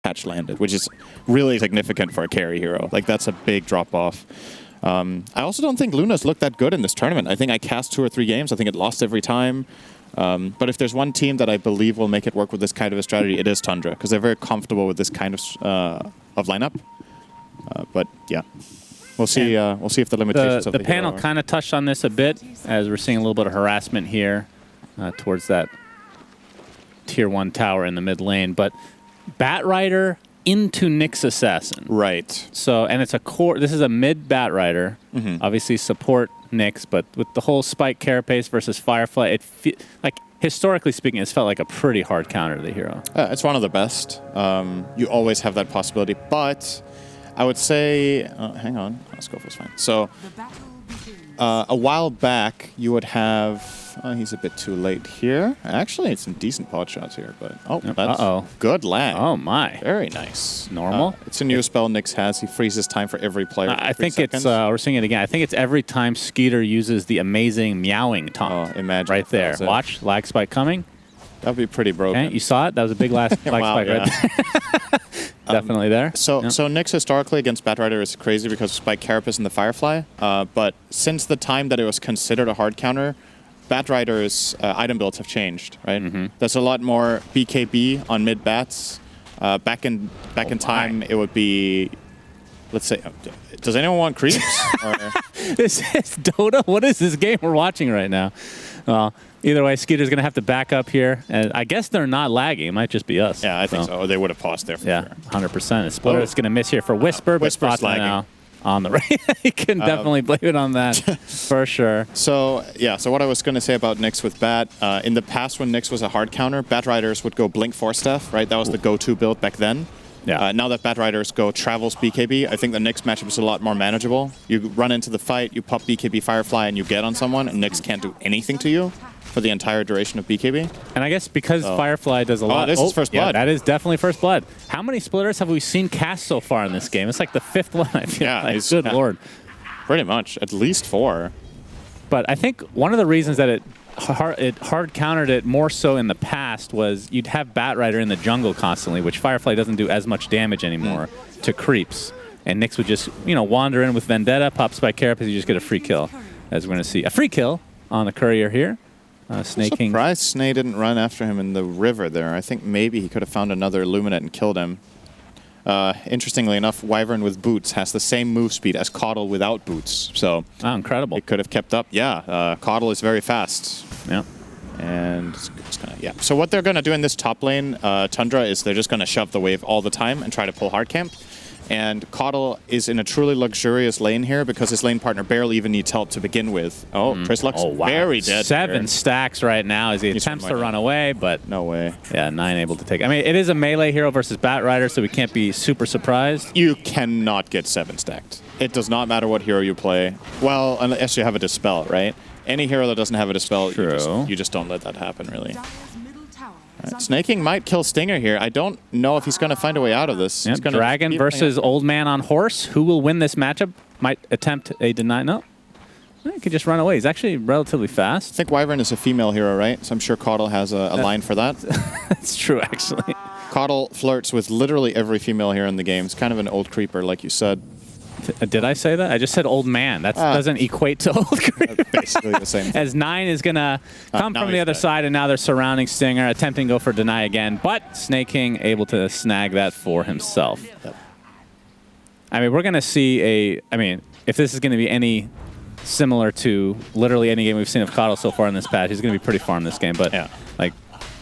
patch landed, which is really significant for a carry hero. Like, that's a big drop-off. I also don't think Luna's looked that good in this tournament. I think I cast 2 or 3 games. I think it lost every time. But if there's one team that I believe will make it work with this kind of a strategy, it is Tundra, because they're very comfortable with this kind of lineup. But yeah, we'll see. We'll see if the limitations of the panel kind of touched on this a bit, as we're seeing a little bit of harassment here towards that tier 1 tower in the mid lane. But Batrider into Nyx Assassin. Right. So, and it's a core. This is a mid Batrider. Obviously support Nyx, but with the whole Spike Carapace versus Firefly, like historically speaking, it's felt like a pretty hard counter to the hero. It's one of the best. You always have that possibility, but I would say, hang on, Scofiel's fine. So a while back, you would have. He's a bit too late here. Actually, it's some decent pot shots here, but that's good lag. Oh my, very nice. Normal. It's a new spell Nyx has. He freezes time for every player. I think it's. We're seeing it again. I think it's every time Skeeter uses the amazing meowing taunt. Imagine right there. Watch lag spike coming. That'd be pretty broken. Okay, you saw it. That was a big lag spike right there. Definitely there. So Nyx historically against Batrider is crazy because of Spike Carapace and the Firefly. But since the time that it was considered a hard counter, Batrider's item builds have changed, right? There's a lot more BKB on mid bats. Back in time, it would be, let's say, does anyone want creeps? This is Dota. What is this game we're watching right now? Well, either way, Skeeter's going to have to back up here. And I guess they're not lagging. It might just be us. Yeah, I think so. They would have paused there for sure. 100%. Splitter is going to miss here for Whisper, but Whisper's lagging. Now on the right. You can definitely blame it on that for sure. So, yeah, so what I was going to say about Nyx with Bat, in the past when Nyx was a hard counter, Batriders would go Blink Force Staff, right? That was the go-to build back then. Yeah. Now that Batriders go Travels BKB, I think the Nyx matchup is a lot more manageable. You run into the fight, you pop BKB Firefly, and you get on someone, and Nyx can't do anything to you for the entire duration of BKB. And I guess because Firefly does a lot... this is First Blood. Yeah, that is definitely First Blood. How many splitters have we seen cast so far in this game? It's like the 5th one, I feel like. Good lord. Pretty much. At least 4. But I think one of the reasons that it hard countered it more so in the past was you'd have Batrider in the jungle constantly, which Firefly doesn't do as much damage anymore to creeps. And Nyx would just, wander in with Vendetta, pop Spike Carapace, you just get a free kill. As we're going to see. A free kill on the courier here. Snaking. I'm surprised Snake didn't run after him in the river there. I think maybe he could have found another Illuminate and killed him. Interestingly enough, Wyvern with boots has the same move speed as Caudle without boots. So incredible. It could have kept up. Yeah, Caudle is very fast. Yeah. And it's gonna, So what they're going to do in this top lane, Tundra, is they're just going to shove the wave all the time and try to pull hard camp. And Caudle is in a truly luxurious lane here because his lane partner barely even needs help to begin with. Trisluk's very dead. 7 stacks right now as he attempts to run away, but... No way. Yeah, 9 able to take... I mean, it is a melee hero versus Batrider, so we can't be super surprised. You cannot get 7 stacked. It does not matter what hero you play. Well, unless you have a Dispel, right? Any hero that doesn't have a Dispel, you just don't let that happen, really. Right. Snaking might kill Stinger here. I don't know if he's going to find a way out of this. Yep, Dragon versus Old Man on Horse. Who will win this matchup? Might attempt a deny. No. He could just run away. He's actually relatively fast. I think Wyvern is a female hero, right? So I'm sure Caudle has a line for that. That's true, actually. Caudle flirts with literally every female hero in the game. It's kind of an old creeper, like you said. Did I say that? I just said old man. That doesn't equate to old creeper. Basically the same thing. As 9 is going to come from the other side, and now they're surrounding Stinger, attempting to go for deny again, but Snake King able to snag that for himself. Yep. I mean, we're going to see if this is going to be any similar to literally any game we've seen of Caudle so far in this patch, he's going to be pretty far in this game. But like,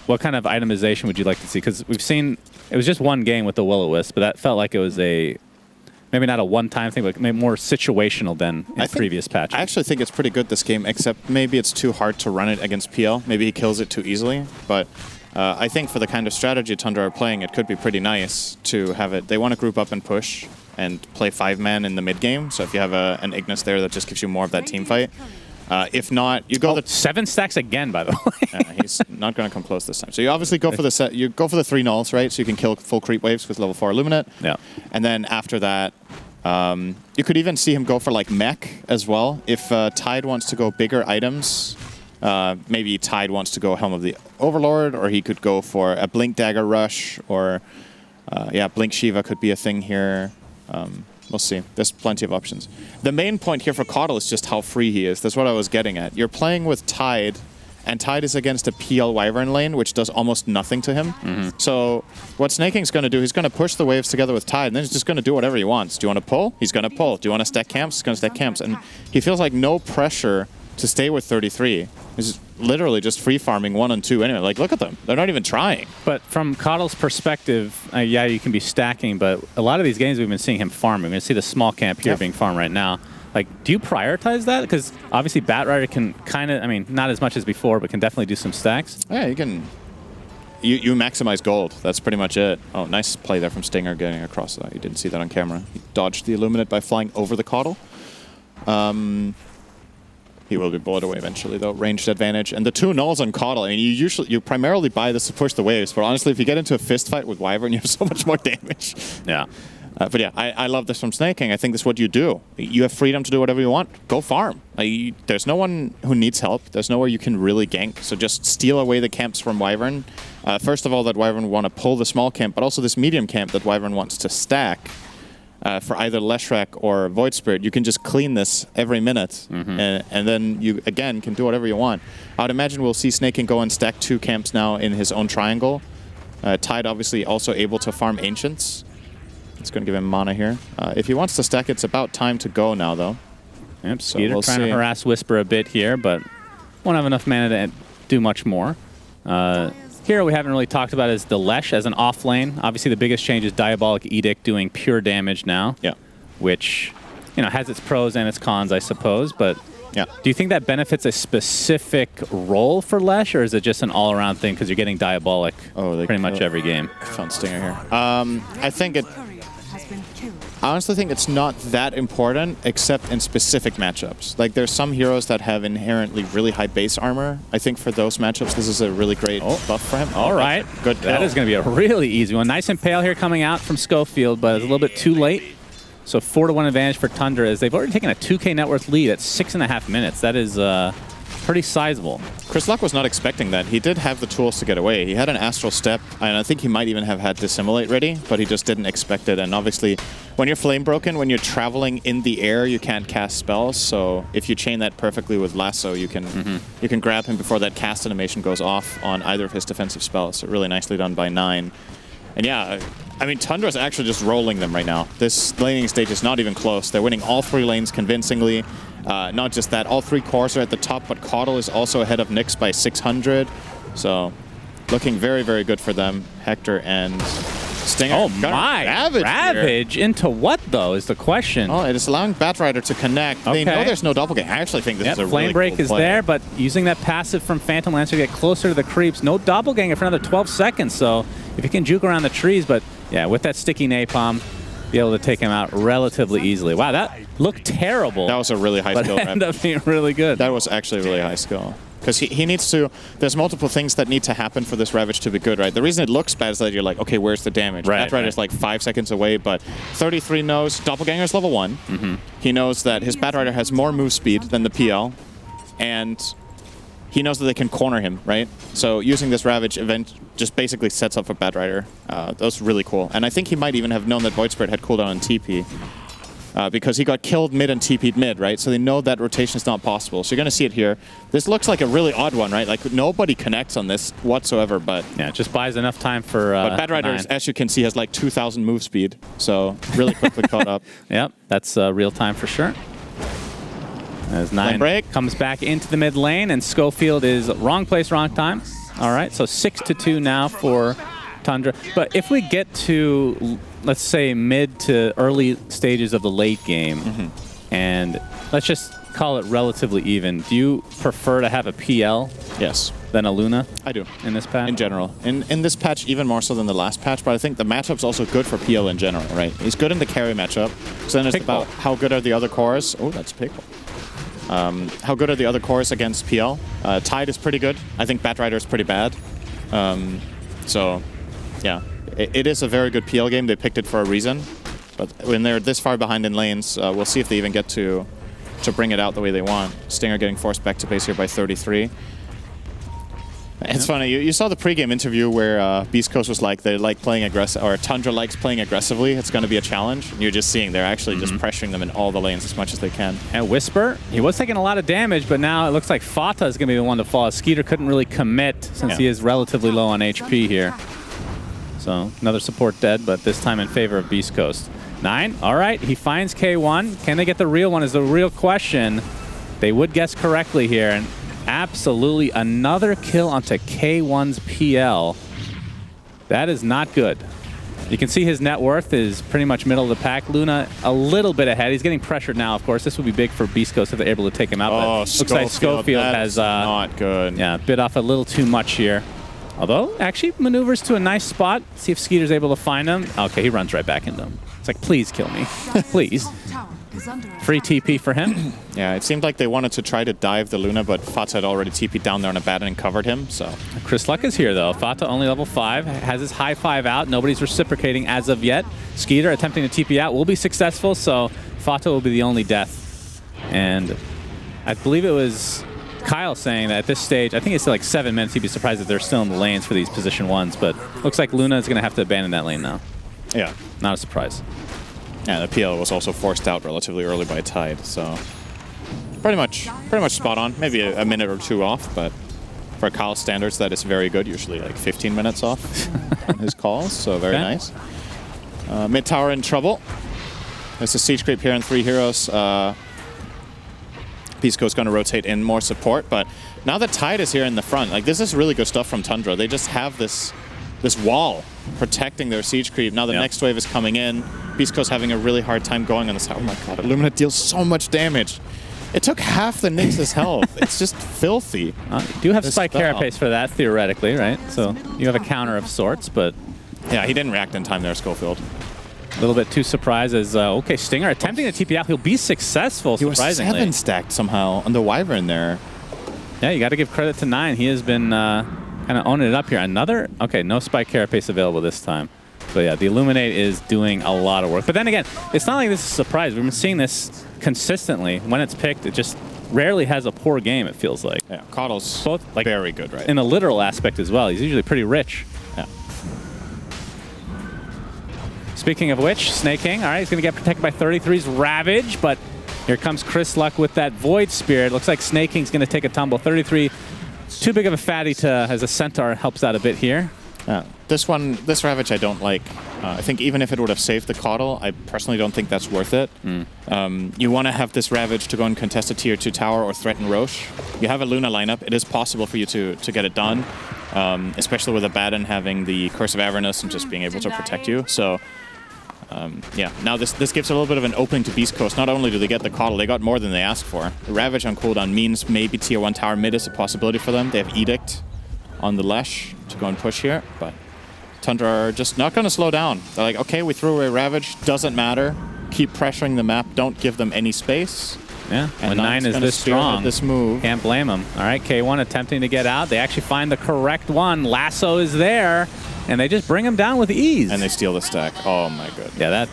what kind of itemization would you like to see? Because we've seen, it was just one game with the Will-O-Wisp, but that felt like it was maybe not a one-time thing, but maybe more situational than in previous patches. I actually think it's pretty good this game, except maybe it's too hard to run it against PL. Maybe he kills it too easily. But I think for the kind of strategy Tundra are playing, it could be pretty nice to have it. They want to group up and push and play 5-man in the mid-game. So if you have an Ignis there, that just gives you more of that team fight. If not, you go 7 stacks again, by the way. He's not going to come close this time. So you obviously go for the set. You go for the 3 nulls, right? So you can kill full creep waves with level 4 Illuminate. Yeah. And then after that, you could even see him go for like mech as well. If Tide wants to go bigger items, maybe Tide wants to go Helm of the Overlord, or he could go for a Blink Dagger Rush, or Yeah, Blink Shiva could be a thing here. We'll see. There's plenty of options. The main point here for Caudle is just how free he is. That's what I was getting at. You're playing with Tide, and Tide is against a PL Wyvern lane, which does almost nothing to him. So what Snaking's going to do, he's going to push the waves together with Tide, and then he's just going to do whatever he wants. Do you want to pull? He's going to pull. Do you want to stack camps? He's going to stack camps. And he feels like no pressure to stay with 33. He's literally just free farming 1 and 2 anyway. Like, look at them. They're not even trying. But from Caudle's perspective, yeah, you can be stacking, but a lot of these games we've been seeing him farming. We're going to see the small camp here being farmed right now. Like, do you prioritize that? Because obviously Batrider can kind of, I mean, not as much as before, but can definitely do some stacks. Yeah, you can. You maximize gold. That's pretty much it. Oh, nice play there from Stinger getting across that. You didn't see that on camera. He dodged the Illuminate by flying over the Caudle. He will be bullet away eventually, though. Ranged advantage. And the 2 nulls on Caudle, I mean, you primarily buy this to push the waves, but honestly, if you get into a fist fight with Wyvern, you have so much more damage. Yeah. But yeah, I love this from Snaking. I think this is what you do. You have freedom to do whatever you want. Go farm. There's no one who needs help. There's nowhere you can really gank. So just steal away the camps from Wyvern. First of all, that Wyvern want to pull the small camp, but also this medium camp that Wyvern wants to stack. For either Leshrac or Void Spirit, you can just clean this every minute, and then you, again, can do whatever you want. I would imagine we'll see Snaking go and stack 2 camps now in his own triangle. Tide obviously also able to farm Ancients. It's going to give him mana here. If he wants to stack, it's about time to go now, though. Yep, Skeeter so trying to harass Whisper a bit here, but won't have enough mana to do much more. Hero we haven't really talked about is the Lesh as an off lane. Obviously, the biggest change is Diabolic Edict doing pure damage now. Yeah. Which, you know, has its pros and its cons, I suppose. But yeah. Do you think that benefits a specific role for Lesh, or is it just an all-around thing because you're getting Diabolic pretty much every game? Found Stinger here. I think it. I honestly think it's not that important, except in specific matchups. Like, there's some heroes that have inherently really high base armor. I think for those matchups, this is a really great buff for him. All right. Good kill. That is going to be a really easy one. Nice and pale here coming out from Schofield, but it's a little bit too late. So 4-1 advantage for Tundra as they've already taken a 2K net worth lead at 6.5 minutes. That is pretty sizable. Chris Luck was not expecting that. He did have the tools to get away. He had an Astral Step, and I think he might even have had Dissimulate ready, but he just didn't expect it. And obviously, when you're Flame Broken, when you're traveling in the air, you can't cast spells. So if you chain that perfectly with Lasso, you can you can grab him before that cast animation goes off on either of his defensive spells. So really nicely done by 9. And yeah, I mean, Tundra's actually just rolling them right now. This laning stage is not even close. They're winning all 3 lanes convincingly. Not just that, all 3 cores are at the top, but Caudle is also ahead of Nyx by 600. So, looking very, very good for them. Hector and Stinger. Oh my! Ravage into what, though, is the question. Oh, it is allowing Batrider to connect. They know there's no doppelganger. I actually think this is a Flame really Break cool is play. there, but using that passive from Phantom Lancer to get closer to the creeps. No doppelganger for another 12 seconds, so if you can juke around the trees, but yeah, with that sticky napalm, be able to take him out relatively easily. Wow, that looked terrible. That was a really high skill. But ended up being really good. That was actually really high skill. Because he needs to, there's multiple things that need to happen for this Ravage to be good, right? The reason it looks bad is that you're like, okay, where's the damage? Right, Batrider's like 5 seconds away, but 33 knows Doppelganger's level 1. He knows that his Batrider has more move speed than the PL, and he knows that they can corner him, right? So using this Ravage event just basically sets up for Batrider. That was really cool. And I think he might even have known that Void Spirit had cooldown on TP. Because he got killed mid and TP'd mid, right? So they know that rotation is not possible. So you're going to see it here. This looks like a really odd one, right? Like, nobody connects on this whatsoever, but... Yeah, it just buys enough time for But Batrider, as you can see, has like 2,000 move speed. So really quickly caught up. Yep, that's real time for sure. As 9 comes back into the mid lane, and Schofield is wrong place, wrong time. All right, so 6-2 now for Tundra. But if we get to, let's say, mid to early stages of the late game, and let's just call it relatively even, do you prefer to have a PL than a Luna? I do. In this patch? In general. In this patch, even more so than the last patch, but I think the matchup's also good for PL in general, right? He's good in the carry matchup. So then it's about how good are the other cores. Oh, that's Pickle. How good are the other cores against PL? Tide is pretty good. I think Batrider is pretty bad. So, yeah. It is a very good PL game. They picked it for a reason. But when they're this far behind in lanes, we'll see if they even get to bring it out the way they want. Stinger getting forced back to base here by 33. It's funny. You saw the pregame interview where Beast Coast was like, they like playing aggressive, or Tundra likes playing aggressively. It's going to be a challenge. And you're just seeing they're actually just pressuring them in all the lanes as much as they can. And Whisper, he was taking a lot of damage, but now it looks like Fata is going to be the one to fall. Skeeter couldn't really commit since he is relatively low on HP here. So another support dead, but this time in favor of Beast Coast. 9, all right, he finds K1. Can they get the real one is the real question. They would guess correctly here, and absolutely another kill onto K1's PL. That is not good. You can see his net worth is pretty much middle of the pack. Luna a little bit ahead. He's getting pressured now, of course. This would be big for Beast Coast if they're able to take him out. Oh, looks like Schofield has not good. Yeah, bit off a little too much here. Although, actually maneuvers to a nice spot. See if Skeeter's able to find him. Okay, he runs right back into him. It's like, please kill me. Please. Free TP for him. Yeah, it seemed like they wanted to try to dive the Luna, but Fata had already TP'd down there on a bat and covered him, so. Chris Luck is here, though. Fata only level 5, has his high 5 out. Nobody's reciprocating as of yet. Skeeter attempting to TP out will be successful, so Fata will be the only death. And I believe it was Kyle saying that at this stage, I think it's like 7 minutes, he'd be surprised if they're still in the lanes for these position 1s, but looks like Luna is going to have to abandon that lane now. Yeah. Not a surprise. Yeah, the PL was also forced out relatively early by Tide, so pretty much spot on. Maybe a minute or 2 off, but for Kyle's standards, that is very good. Usually like 15 minutes off on his calls, so very nice. Mid tower in trouble. There's a siege creep here in 3 heroes. Beast Coast going to rotate in more support, but now that Tide is here in the front, like this is really good stuff from Tundra. They just have this wall protecting their siege creep. Now the next wave is coming in. Beast Coast having a really hard time going on this. Oh my god, Illumina deals so much damage. It took half the Nyx's health. It's just filthy. You do have Spike Carapace for that, theoretically, right? So you have a counter of sorts, but... Yeah, he didn't react in time there, Schofield. A little bit too surprised as, okay, Stinger attempting to TP out. He'll be successful, surprisingly. He was 7 stacked somehow on the Wyvern there. Yeah, you got to give credit to 9. He has been kind of owning it up here. Another... Okay, no Spike Carapace available this time. So yeah, the Illuminate is doing a lot of work. But then again, it's not like this is a surprise. We've been seeing this consistently. When it's picked, it just rarely has a poor game, it feels like. Yeah, Coddle's both like very good, right? In a literal aspect as well. He's usually pretty rich. Yeah. Speaking of which, Snake King, all right, he's going to get protected by 33's Ravage, but here comes Chris Luck with that Void Spirit. Looks like Snake King's going to take a tumble. 33, too big of a fatty to, as a Centaur, helps out a bit here. This Ravage I don't like. I think even if it would have saved the Coddle, I personally don't think that's worth it. You want to have this Ravage to go and contest a tier 2 tower or threaten Roche. You have a Luna lineup. It is possible for you to get it done, especially with Abaddon having the Curse of Avernus and just being able to protect you. So, yeah, now this gives a little bit of an opening to Beast Coast. Not only do they get the Coddle, they got more than they asked for. The Ravage on cooldown means maybe tier 1 tower mid is a possibility for them. They have Edict on the Lesh to go and push here, but Tundra are just not going to slow down. They're like, okay, we threw away Ravage, doesn't matter. Keep pressuring the map, don't give them any space. Yeah, and when 9 is this strong, this move. Can't blame them. All right, K1 attempting to get out. They actually find the correct one. Lasso is there, and they just bring him down with ease. And they steal the stack. Oh my goodness. Yeah, that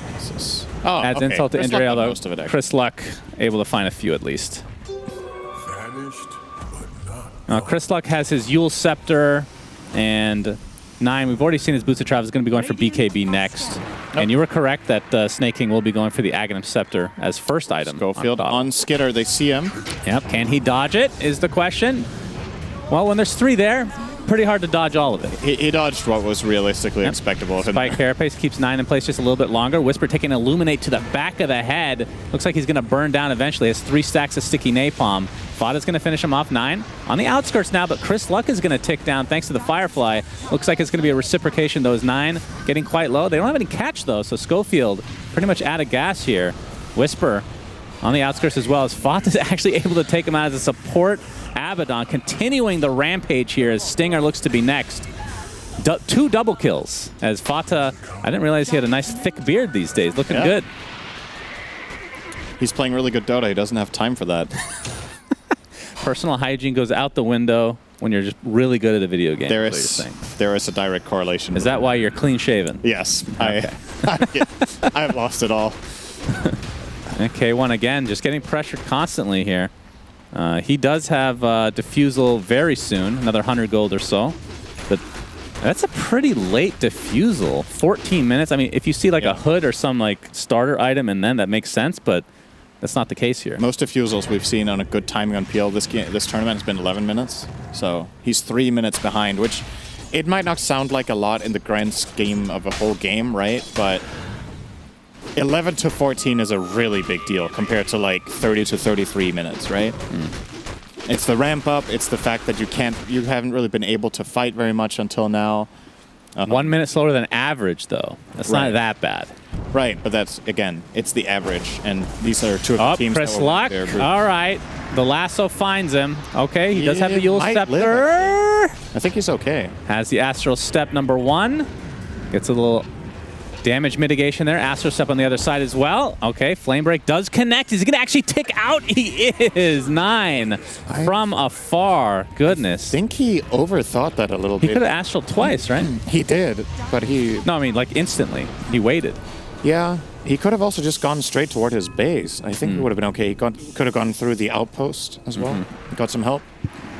adds insult to injury, although Chris Luck able to find a few at least. Chris Luck has his Yule Scepter, and 9, we've already seen his Boots of Travel is going to be going for BKB next. And you were correct that Snake King will be going for the Aghanim Scepter as first item. Schofield on Skitter, they see him. Yep, can he dodge it is the question. Well, when there's 3 there, pretty hard to dodge all of it. He dodged what was realistically expectable of him. Spike Carapace keeps 9 in place just a little bit longer. Whisper taking Illuminate to the back of the head. Looks like he's going to burn down eventually. Has 3 stacks of sticky napalm. Fada's going to finish him off. 9 on the outskirts now, but Chris Luck is going to tick down thanks to the Firefly. Looks like it's going to be a reciprocation. Those 9 getting quite low. They don't have any catch though, so Schofield pretty much out of gas here. Whisper on the outskirts as well, as Fata's actually able to take him out as a support. Abaddon continuing the rampage here as Stinger looks to be next. 2 double kills as Fata, I didn't realize he had a nice thick beard these days. Looking good. He's playing really good Dota. He doesn't have time for that. Personal hygiene goes out the window when you're just really good at a video game. There is a direct correlation. Is that why you're clean shaven? Yes. Okay. I've lost it all. And K1 again, just getting pressured constantly here. He does have Diffusal very soon, another 100 gold or so. But that's a pretty late Diffusal, 14 minutes. I mean, if you see like a hood or some like starter item and then that makes sense, but that's not the case here. Most Diffusals we've seen on a good timing on PL this tournament has been 11 minutes. So he's 3 minutes behind, which it might not sound like a lot in the grand scheme of a whole game, right? But 11 to 14 is a really big deal compared to like 30 to 33 minutes, right? It's the ramp up. It's the fact that you haven't really been able to fight very much until now. 1 minute slower than average, though. That's not that bad. Right, but that's, again, it's the average, and these are two of the teams Chris that will Luck. their group. All right. The lasso finds him. Okay, he does have the Yule might Scepter. live, I think he's okay. Has the Astral Step number 1. Gets a little damage mitigation there. Astral Step on the other side as well. Okay, Flame Break does connect. Is he going to actually tick out? He is. 9 from afar. Goodness. I think he overthought that a little He bit. could have Astral twice, right? He did, but he... No, I mean, like, instantly. He waited. Yeah, he could have also just gone straight toward his base. I think it would have been okay. He could have gone through the outpost as well. Got some help.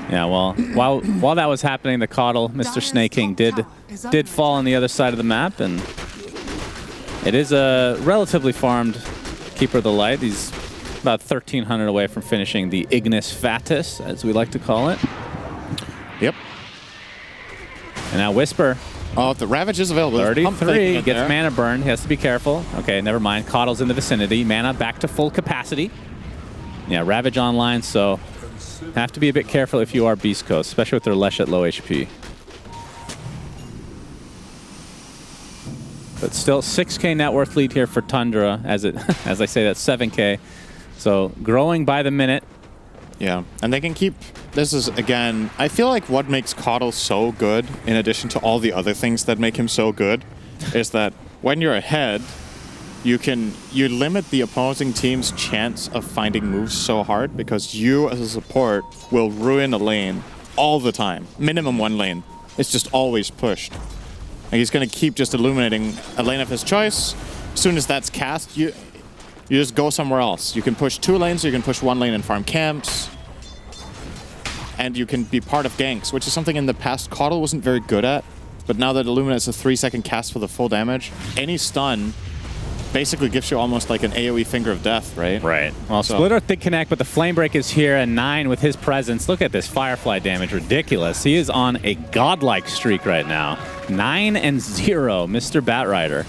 Yeah, well, while that was happening, the Caudle, Mr. Snake King, did fall on the other side of the map, and it is a relatively farmed Keeper of the Light. He's about 1,300 away from finishing the Ignis Fatus, as we like to call it. Yep. And now Whisper. Oh, the Ravage is available. 33 gets mana burn. He has to be careful. Okay, never mind. Caudle's in the vicinity. Mana back to full capacity. Yeah, Ravage online, so have to be a bit careful if you are Beast Coast, especially with their Lesh at low HP. But still, 6K net worth lead here for Tundra. As I say, that's 7K. So growing by the minute. Yeah, and they can keep... This is, again, I feel like what makes Caudle so good, in addition to all the other things that make him so good, is that when you're ahead, you limit the opposing team's chance of finding moves so hard because you, as a support, will ruin a lane all the time. Minimum 1 lane. It's just always pushed. And he's going to keep just illuminating a lane of his choice. As soon as that's cast, you just go somewhere else. You can push 2 lanes, or you can push 1 lane and farm camps. And you can be part of ganks, which is something in the past Caudle wasn't very good at. But now that Illuminate's a 3-second cast for the full damage, any stun basically gives you almost like an AoE Finger of Death, right? Right. Well, Split Earth did connect, but the Flame Break is here, and 9 with his presence. Look at this Firefly damage. Ridiculous. He is on a godlike streak right now. 9-0, Mr. Batrider.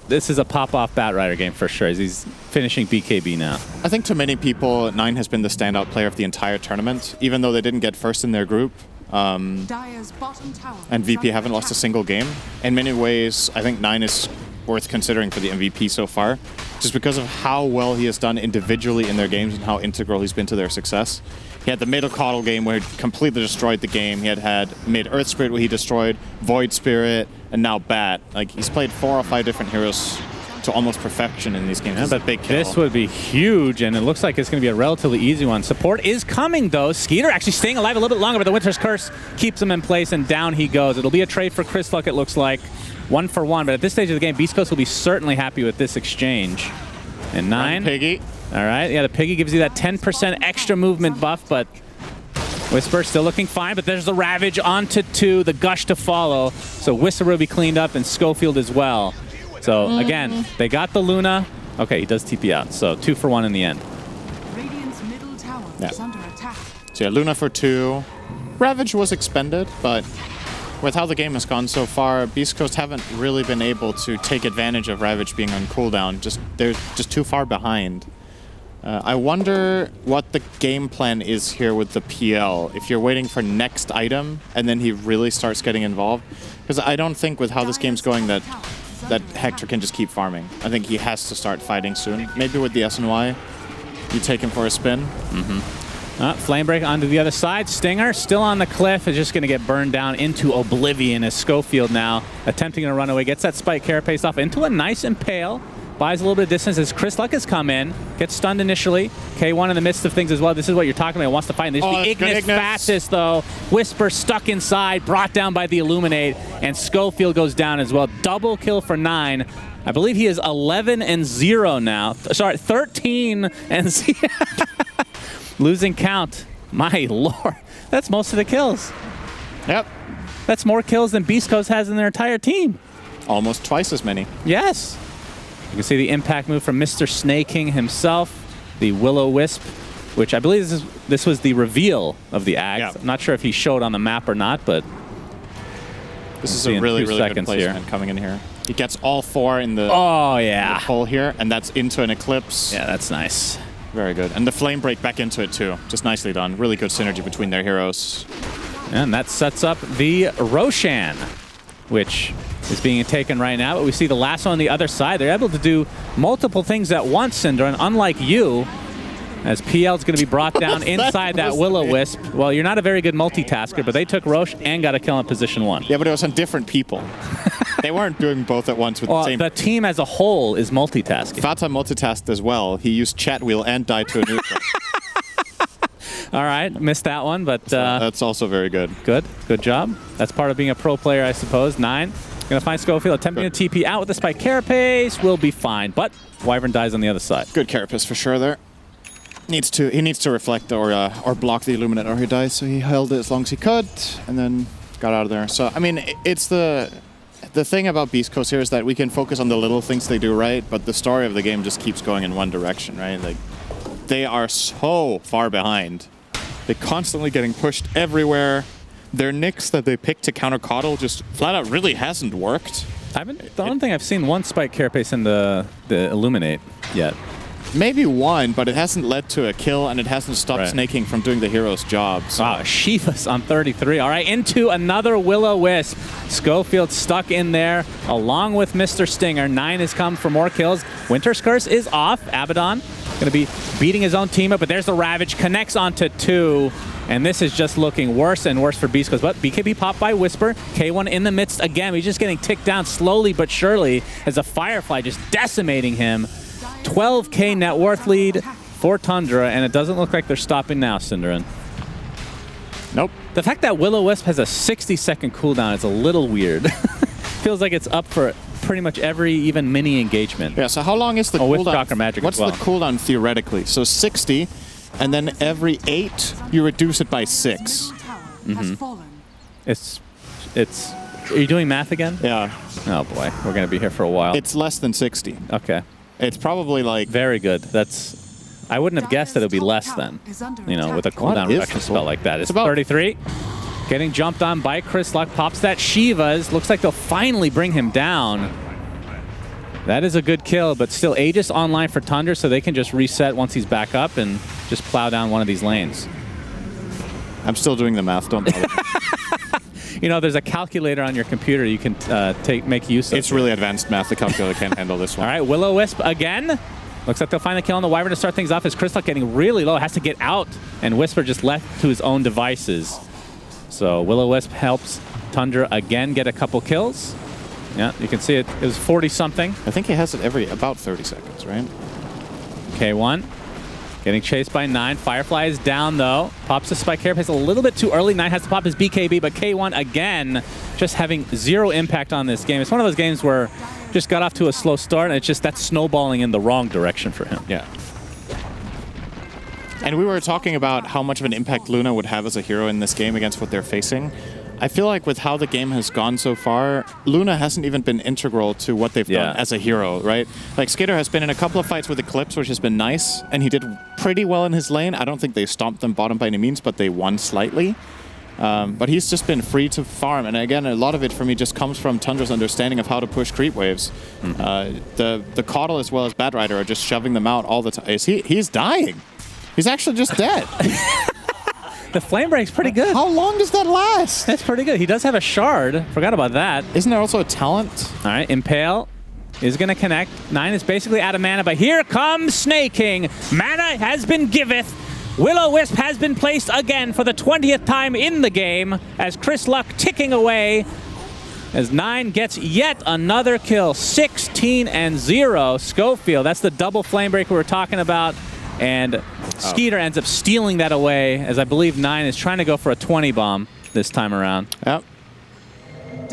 This is a pop-off Batrider game for sure. He's finishing BKB now. I think to many people, 9 has been the standout player of the entire tournament, even though they didn't get first in their group. And VP haven't lost a single game. In many ways, I think 9 is worth considering for the MVP so far, just because of how well he has done individually in their games and how integral he's been to their success. He had the middle Caudle game where he completely destroyed the game. He had mid Earth Spirit where he destroyed, Void Spirit, and now Bat. Like, he's played 4 or 5 different heroes to almost perfection in these games. That's a big kill. This would be huge, and it looks like it's going to be a relatively easy one. Support is coming, though. Skeeter actually staying alive a little bit longer, but the Winter's Curse keeps him in place, and down he goes. It'll be a trade for Chris Luck, it looks like. 1 for 1, but at this stage of the game, Beast Coast will be certainly happy with this exchange. And 9. Piggy. All right, yeah, the Piggy gives you that 10% extra movement buff, but Whisper still looking fine, but there's the Ravage onto 2, the Gush to follow. So Whisper will be cleaned up, and Schofield as well. So again, they got the Luna. Okay, he does TP out, so 2 for 1 in the end. Radiant's middle tower is under attack. So yeah, Luna for 2. Ravage was expended, but with how the game has gone so far, Beast Coast haven't really been able to take advantage of Ravage being on cooldown. They're just too far behind. I wonder what the game plan is here with the PL. If you're waiting for next item and then he really starts getting involved. Because I don't think with how this game's going that Hector can just keep farming. I think he has to start fighting soon. Maybe with the SNY, you take him for a spin. Flame Break onto the other side. Stinger still on the cliff is just going to get burned down into oblivion as Schofield now attempting to run away. Gets that Spike Carapace off into a nice Impale. buys a little bit of distance as Chris Luck has come in, gets stunned initially. K1 in the midst of things as well. This is what you're talking about. Wants to fight. This is the Ignis fastest, though. Whisper stuck inside, brought down by the Illuminate, and Schofield goes down as well. Double kill for 9. I believe he is 11-0 now. Sorry, 13-0. Losing count. My lord. That's most of the kills. Yep. That's more kills than Beast Coast has in their entire team. Almost twice as many. Yes. You can see the impact move from Mr. Snaking himself, the Will-O-Wisp, which I believe this was the reveal of the Ags. Yeah. I'm not sure if he showed on the map or not, but this is a really, really good placement coming in here. He gets all 4 in the hole here, and that's into an Eclipse. Yeah, that's nice. Very good. And the Flame Break back into it, too. Just nicely done. Really good synergy between their heroes. And that sets up the Roshan, which is being taken right now. But we see the last one on the other side. They're able to do multiple things at once, Cinder, and unlike you, as PL's going to be brought down inside that Will-O-Wisp. Well, you're not a very good multitasker, but they took Roche and got a kill in position 1. Yeah, but it was on different people. They weren't doing both at once with the same... the team as a whole is multitasking. Fata multitasked as well. He used chat wheel and died to a neutral. All right, missed that one, but... that's also very good. Good job. That's part of being a pro player, I suppose. 9. Gonna find Schofield attempting to TP out with the Spike Carapace. Will be fine, but Wyvern dies on the other side. Good Carapace for sure there. He needs to reflect or block the Illuminate or he dies, so he held it as long as he could and then got out of there. So, I mean, it's the thing about Beast Coast here is that we can focus on the little things they do right, but the story of the game just keeps going in one direction, right? Like, they are so far behind. They're constantly getting pushed everywhere. Their Nyx that they picked to counter Coddle just flat out really hasn't worked. The only thing I've seen one Spike Carapace in the Illuminate yet. Maybe one, but it hasn't led to a kill, and it hasn't stopped Snaking from doing the hero's job. So. Wow, Shiva's on 33. All right, into another Will-O-Wisp. Schofield stuck in there, along with Mr. Stinger. 9 has come for more kills. Winter's Curse is off. Abaddon going to be beating his own team up, but there's the Ravage. Connects onto 2, and this is just looking worse and worse for Beast Coast. But BKB popped by Whisper. K1 in the midst again. He's just getting ticked down slowly but surely as a Firefly just decimating him. 12K net worth lead for Tundra, and it doesn't look like they're stopping now, Cinderin. Nope. The fact that Will-O-Wisp has a 60-second cooldown is a little weird. Feels like it's up for pretty much every even mini engagement. Yeah, so how long is the cooldown? With Chakra Magic What's the cooldown theoretically? So 60, and then every 8, you reduce it by 6. It's... Are you doing math again? Yeah. Oh boy, we're going to be here for a while. It's less than 60. Okay. It's probably like... Very good. I wouldn't have guessed that it would be less than, with a cooldown reduction spell like that. It's about 33. Getting jumped on by Chris Luck. Pops that Shiva's. Looks like they'll finally bring him down. That is a good kill, but still Aegis online for Tundra, so they can just reset once he's back up and just plow down one of these lanes. I'm still doing the math, don't bother. There's a calculator on your computer you can make use of. It's really advanced math. The calculator can't handle this one. All right, Will-O-Wisp again. Looks like they'll find the kill on the Wyvern to start things off as Chris Luck getting really low. Has to get out, and Whisper just left to his own devices. So Will-O-Wisp helps Tundra again get a couple kills. Yeah, you can see it. It was 40-something. I think he has it every about 30 seconds, right? K1. Getting chased by 9. Firefly is down, though. Pops the Spike Carapace a little bit too early. 9 has to pop his BKB, but K1, again, just having zero impact on this game. It's one of those games where just got off to a slow start, and it's just that's snowballing in the wrong direction for him. Yeah. And we were talking about how much of an impact Luna would have as a hero in this game against what they're facing. I feel like with how the game has gone so far, Luna hasn't even been integral to what they've done as a hero, right? Like, Skitter has been in a couple of fights with Eclipse, which has been nice, and he did pretty well in his lane. I don't think they stomped them bottom by any means, but they won slightly. But he's just been free to farm, and again, a lot of it for me just comes from Tundra's understanding of how to push creep waves. The Coddle as well as Bad Rider are just shoving them out all the time. He's dying. He's actually just dead. The Flame Break's pretty good. How long does that last? That's pretty good. He does have a shard. Forgot about that. Isn't there also a talent? All right, Impale is going to connect. 9 is basically out of mana, but here comes Snaking. Mana has been giveth. Will-O-Wisp has been placed again for the 20th time in the game as Chris Luck ticking away. as 9 gets yet another kill. 16-0. Schofield, that's the double flame break we were talking about. And Skeeter ends up stealing that away, as I believe 9 is trying to go for a 20 bomb this time around. Yep.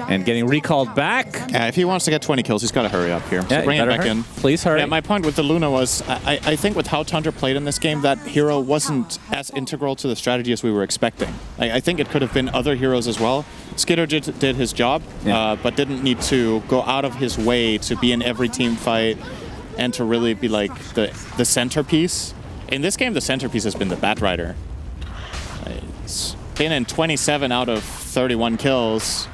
And getting recalled back. Yeah, if he wants to get 20 kills, he's got to hurry up here. Yeah, So bring it back in. Please hurry. Yeah, my point with the Luna was, I think with how Tundra played in this game, that hero wasn't as integral to the strategy as we were expecting. I think it could have been other heroes as well. Skitter did his job, but didn't need to go out of his way to be in every team fight and to really be like the centerpiece. In this game, the centerpiece has been the Batrider. It's been in 27 out of 31 kills.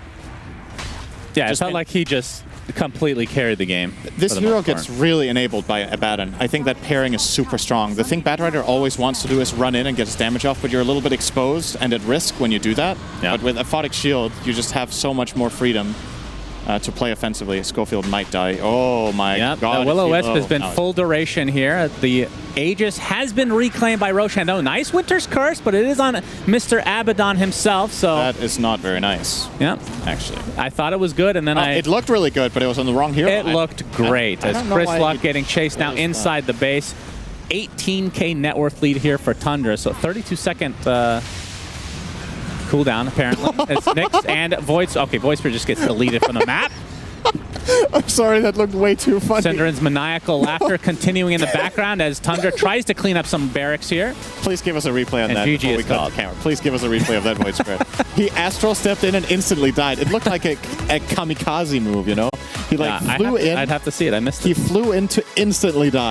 Yeah, it felt like he just completely carried the game. This hero gets really enabled by Abaddon. I think that pairing is super strong. The thing Batrider always wants to do is run in and get his damage off, but you're a little bit exposed and at risk when you do that. Yeah. But with Aphotic Shield, you just have so much more freedom to play offensively. Schofield might die. Oh my god. The Will-O-Wisp has been full duration here. The Aegis has been reclaimed by Roshan. Oh, nice Winter's Curse, but it is on Mr. Abaddon himself, so... That is not very nice. Yeah. Actually. I thought it was good, and then It looked really good, but it was on the wrong hero. It looked great, as Chris Luck getting chased now inside the base. 18K net worth lead here for Tundra, so 32-second... cooldown, apparently. It's Nyx and Voice. Okay, Voiceper just gets deleted from the map. I'm sorry, that looked way too funny. Synderen's maniacal laughter continuing in the background as Tundra tries to clean up some barracks here. Please give us a replay on and that GG before we cut the camera. Please give us a replay of that voice spread. He astral stepped in and instantly died. It looked like a kamikaze move, you know? He flew in. I'd have to see it. I missed it. He flew in to instantly die.